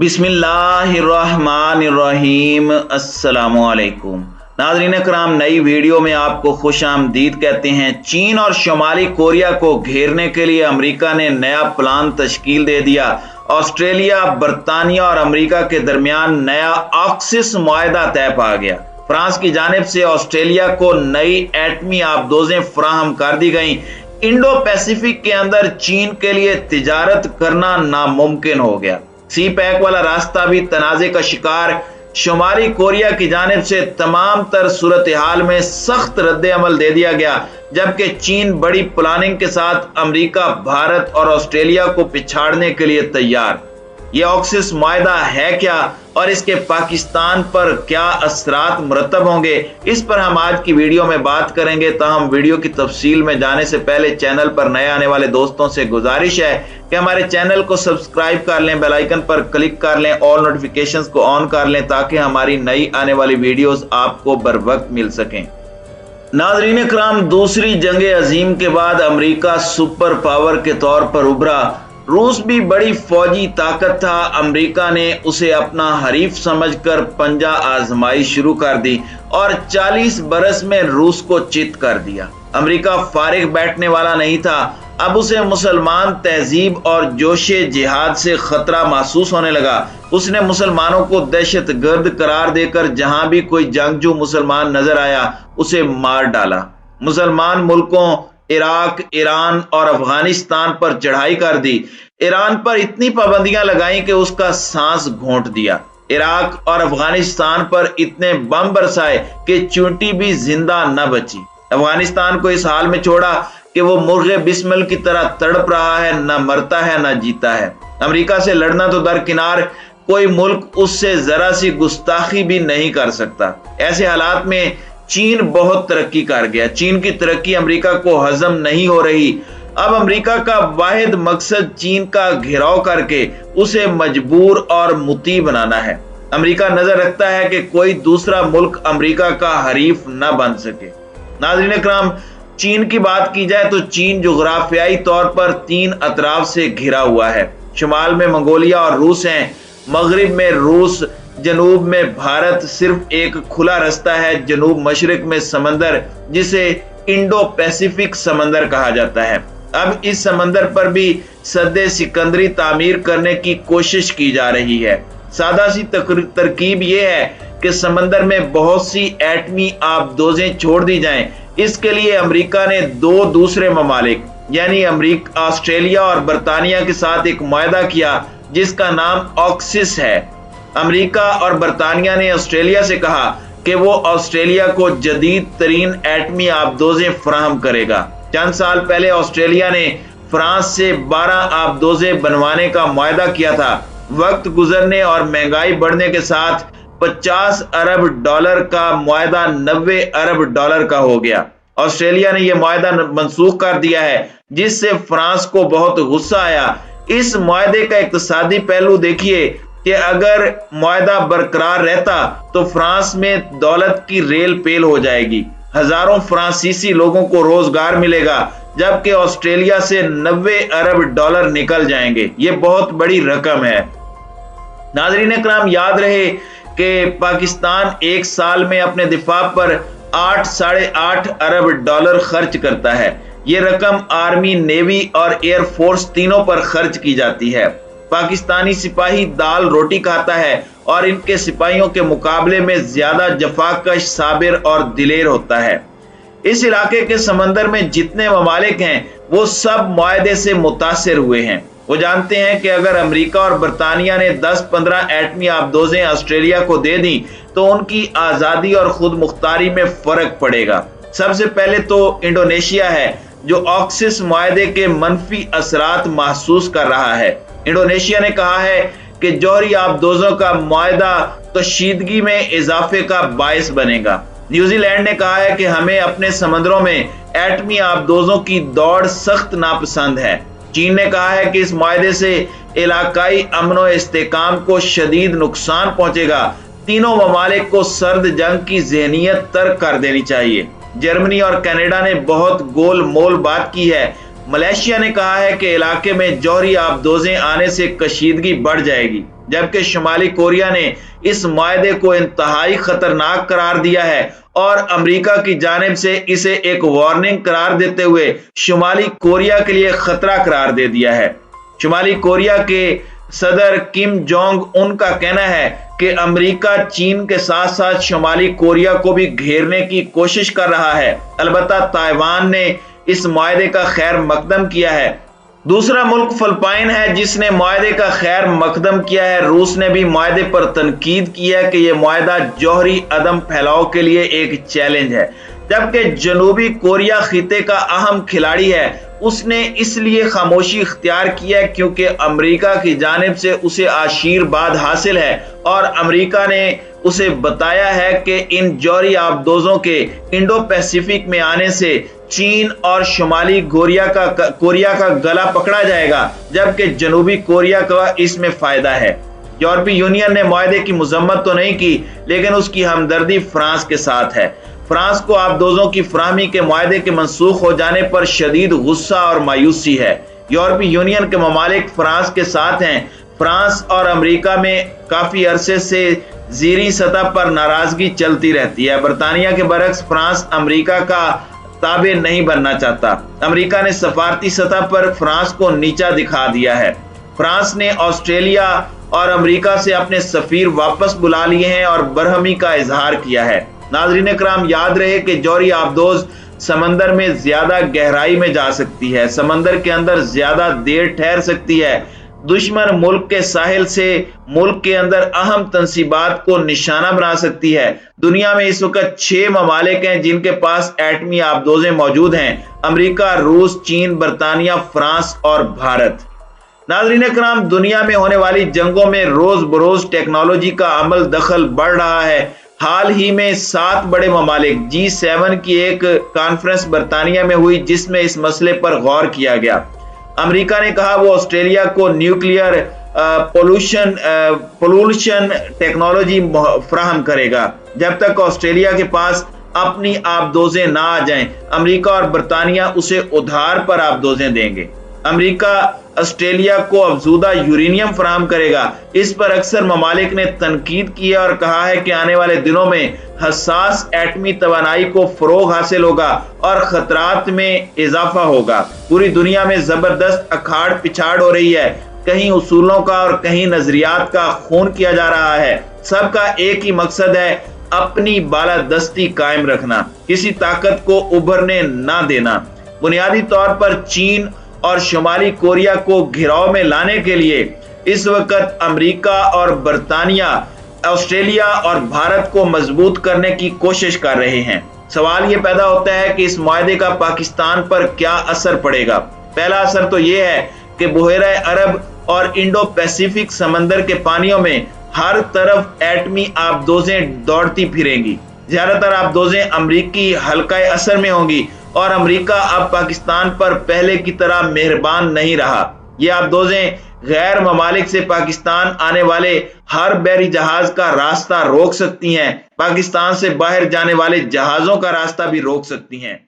बिस्मिल्लाहिर्रहमानिर्रहीम। अस्सलामुअलैकुम नाज़रीन कराम, नई वीडियो में आपको खुश आमदीद कहते हैं। चीन और शुमाली कोरिया को घेरने के लिए अमेरिका ने नया प्लान तश्कील दे दिया। ऑस्ट्रेलिया, बरतानिया और अमेरिका के दरमियान नया ऑक्सिस मुआहदा तय पा गया। फ्रांस की जानिब से ऑस्ट्रेलिया को नई एटमी आबदोजें फराहम कर दी गई। इंडो पैसिफिक के अंदर चीन के लिए तिजारत करना नामुमकिन हो गया। सी पैक वाला रास्ता भी तनाज़े का शिकार। शुमाली कोरिया की जानिब से तमाम तर सूरत हाल में सख्त रद्द अमल दे दिया गया, जबकि चीन बड़ी प्लानिंग के साथ अमेरिका, भारत और ऑस्ट्रेलिया को पिछाड़ने के लिए तैयार। यह ऑक्सिस मुआहदा है क्या और इसके पाकिस्तान पर क्या असरात मुरतब होंगे, इस पर हम आज की वीडियो में बात करेंगे। ताहम वीडियो की तफसील में जाने से पहले चैनल पर नए आने वाले दोस्तों से गुजारिश है कि हमारे चैनल को सब्सक्राइब कर लें, बेल आइकन पर क्लिक कर लें, ऑल नोटिफिकेशंस को ऑन कर लें ताकि हमारी नई आने वाली वीडियोस आपको बर वक्त मिल सकें। नाज़रीन कराम, दूसरी जंग अजीम के बाद अमेरिका सुपर पावर के तौर पर उभरा। रूस भी बड़ी फौजी ताकत था। अमेरिका ने उसे अपना हरीफ समझकर पंजा आजमाई शुरू कर दी और 40 बरस में रूस को चित कर दिया। अमेरिका फारिग बैठने वाला नहीं था। अब उसे मुसलमान तहजीब और जोशे जिहाद से खतरा महसूस होने लगा। उसने मुसलमानों को दहशत गर्द करार देकर जहां भी कोई जंगजू मुसलमान नजर आया उसे मार डाला। मुसलमान मुल्कों इराक, ईरान और अफगानिस्तान पर चढ़ाई कर दी। ईरान पर इतनी पाबंदियां लगाई कि उसका सांस घोंट दिया। इराक और अफगानिस्तान पर इतने बम बरसाए कि चूंटी भी जिंदा न बची। अफगानिस्तान को इस हाल में छोड़ा कि वो मुर्गे बिस्मिल की तरह तड़प रहा है, न मरता है न जीता है। अमेरिका से लड़ना तो दरकिनार, कोई मुल्क उससे जरा सी गुस्ताखी भी नहीं कर सकता। ऐसे हालात में चीन बहुत तरक्की कर गया। चीन की तरक्की अमेरिका को हजम नहीं हो रही। अब अमेरिका का वाहिद मकसद चीन का घेराव करके उसे मजबूर और मुती बनाना है। अमेरिका नजर रखता है कि कोई दूसरा मुल्क अमेरिका का हरीफ न बन सके। नाज़रीन कराम, चीन की बात की जाए तो चीन जुग्राफियाई तौर पर 3 अतराफ से घिरा हुआ है। शुमाल में मंगोलिया और रूस हैं, मगरिब में रूस, जनूब में भारत। सिर्फ एक खुला रास्ता है जनूब मशरिक में समंदर, जिसे इंडो पैसिफिक समंदर कहा जाता है। अब इस समंदर पर भी सद्दे सिकंदरी तामीर करने की कोशिश की जा रही है। सादा सी तरकीब यह है कि समंदर में बहुत सी एटमी आबदोजें छोड़ दी जाएं। इसके लिए अमेरिका ने 2 दूसरे ममालिक यानी अमेरिका, ऑस्ट्रेलिया और बरतानिया के साथ एक मुआहदा किया जिसका नाम ऑक्सिस है। अमेरिका और बरतानिया ने ऑस्ट्रेलिया से कहा कि वो ऑस्ट्रेलिया को जदीद तरीन एटमी आबदोजें फराहम करेगा। चंद साल पहले ऑस्ट्रेलिया ने फ्रांस से 12 आबदोजें बनवाने का मुआहदा किया था। वक्त गुजरने और महंगाई बढ़ने के साथ 50 अरब डॉलर का मुआहदा 90 अरब डॉलर का हो गया। ऑस्ट्रेलिया ने यह मुआहदा मनसूख कर दिया है, जिससे फ्रांस को बहुत गुस्सा आया। इस मुआहदे का इक्तिसादी पहलू देखिए कि अगर मुआहदा बरकरार रहता तो फ्रांस में दौलत की रेल पेल हो जाएगी। हजारों फ्रांसीसी लोगों को रोजगार मिलेगा, जबकि ऑस्ट्रेलिया से 90 अरब डॉलर निकल जाएंगे। ये बहुत बड़ी रकम है। नाज़रीन कराम, याद रहे कि पाकिस्तान एक साल में अपने दिफा पर 8-8.5 अरब डॉलर खर्च करता है। ये रकम आर्मी, नेवी और एयर फोर्स तीनों पर खर्च की जाती है। पाकिस्तानी सिपाही दाल रोटी खाता है और इनके सिपाहियों के मुकाबले में ज्यादा जफाकश, साबिर और दिलेर होता है। इस इलाके के समंदर में जितने ममालिक हैं वो सब मुआहदे से मुतासिर हुए हैं। वो जानते हैं कि अगर अमेरिका और बरतानिया ने 10-15 एटमी आबदोजें ऑस्ट्रेलिया को दे दी तो उनकी आजादी और खुद मुख्तारी में फर्क पड़ेगा। सबसे पहले तो इंडोनेशिया है जो ऑक्सिस मुआहदे के मनफी असरात महसूस कर रहा है। इंडोनेशिया ने कहा है कि जौहरी आबदोजों का मुआहदा कशीदगी में इजाफे का बायस बनेगा। न्यूजीलैंड ने कहा है कि हमें अपने समंदरों में एटमी आबदोजों की दौड़ सख्त नापसंद है। चीन ने कहा है कि इस मुआहदे से इलाकाई अमन और इस्तेकाम को शदीद नुकसान पहुंचेगा। तीनों ममालिक को सर्द जंग की ज़हनियत तर्क कर देनी चाहिए। जर्मनी और कनाडा ने बहुत गोल मोल बात की है। मलेशिया ने कहा है कि इलाके में जौहरी आबदोजें आने से कशीदगी बढ़ जाएगी। जबकि शुमाली कोरिया ने इस मुआहदे को इंतहाई खतरनाक करार दिया है और अमेरिका की जानिब से इसे एक वार्निंग करार देते हुए शुमाली कोरिया के लिए खतरा करार दे दिया है। शुमाली कोरिया के सदर किम जोंग उन का कहना है कि अमेरिका चीन के साथ साथ शुमाली कोरिया को भी घेरने की कोशिश कर रहा है। अलबत्ता ताइवान ने इस मुआहदे का खैर मकदम किया है। दूसरा मुल्क फिलिपाइन है जिसने मुआहदे का खैर मकदम किया है। रूस ने भी मुआहदे पर तनकीद की है कि यह मुआहदा जौहरी अदम फैलाव के लिए एक चैलेंज है। जबकि जनूबी कोरिया खिते का अहम खिलाड़ी है, उसने इसलिए खामोशी इख्तियार की है क्योंकि अमेरिका की जानिब से उसे आशीर्वाद हासिल है और अमेरिका ने उसे बताया है कि इन जौहरी आबदोजों के इंडो पैसिफिक में आने से चीन और शुमाली कोरिया का गला पकड़ा जाएगा, जबकि जनूबी कोरिया का इसमें फायदा है। यूरोपीय यूनियन ने मुआहदे की मजम्मत तो नहीं की, लेकिन उसकी हमदर्दी फ्रांस के साथ है। फ्रांस को आबदोजों की फराहमी के मुआहदे के मनसूख हो जाने पर शदीद गुस्सा और मायूसी है। यूरोपीय यूनियन के ममालिक फ्रांस के साथ हैं। फ्रांस और अमेरिका में काफी अरसे से ज़ीरी सतह पर नाराजगी चलती रहती है। बरतानिया के बरक्स फ्रांस अमेरिका का ताबे नहीं बनना चाहता। अमेरिका ने सफारती सतह पर फ्रांस को नीचा दिखा दिया है। फ्रांस ने ऑस्ट्रेलिया और अमेरिका से अपने सफीर वापस बुला लिए हैं और बरहमी का इजहार किया है। नाज़रीन कराम, याद रहे कि जौहरी आबदोज समंदर में ज्यादा गहराई में जा सकती है, समंदर के अंदर ज्यादा देर ठहर सकती है, दुश्मन मुल्क के साहिल से मुल्क के अंदर अहम तंसीबात को निशाना बना सकती है। दुनिया में इस वक्त 6 ममालिक हैं जिनके पास एटमी आबदोजें मौजूद हैं: अमेरिका, रूस, चीन, बरतानिया, फ्रांस और भारत। नाज़रीन कराम, दुनिया में होने वाली जंगों में रोज बरोज टेक्नोलॉजी का अमल दखल बढ़ रहा है। हाल ही में 7 बड़े ममालिक G7 की एक कॉन्फ्रेंस बरतानिया में हुई जिसमें इस मसले पर गौर किया गया। अमेरिका ने कहा वो ऑस्ट्रेलिया को न्यूक्लियर पोल्यूशन टेक्नोलॉजी फराहम करेगा। जब तक ऑस्ट्रेलिया के पास अपनी आबदोजें ना आ जाएं, अमेरिका और बरतानिया उसे उधार पर आबदोजें देंगे। अमेरिका ऑस्ट्रेलिया को अफजूदा यूरेनियम फराहम करेगा। इस पर अक्सर ममालिक ने तनकीद की है और कहा है कि आने वाले दिनों में हसास एटमी तवानाई को फरोग हासिल होगा और खतरात में इजाफा होगा। पूरी दुनिया में जबरदस्त अखाड़ पिछाड़ हो रही है। कहीं उसूलों का और कहीं नजरियात का खून किया जा रहा है। सबका एक ही मकसद है, अपनी बालादस्ती कायम रखना, किसी ताकत को उभरने ना देना। बुनियादी तौर पर चीन और शुमाली कोरिया को घिराव में लाने के लिए इस वक्त अमेरिका और बरतानिया ऑस्ट्रेलिया और भारत को मजबूत करने की कोशिश कर रहे हैं। सवाल ये पैदा होता है कि इस मुआहदे का पाकिस्तान पर क्या असर पड़ेगा। पहला असर तो ये है कि बुहेरा अरब और इंडो पैसिफिक समंदर के पानियों में हर तरफ एटमी आबदोजें दौड़ती फिरेंगी। ज्यादातर आबदोजें अमरीकी हल्का असर में होंगी और अमेरिका अब पाकिस्तान पर पहले की तरह मेहरबान नहीं रहा। ये आबदोजें गैर ममालिक से पाकिस्तान आने वाले हर बहरी जहाज का रास्ता रोक सकती हैं, पाकिस्तान से बाहर जाने वाले जहाजों का रास्ता भी रोक सकती हैं।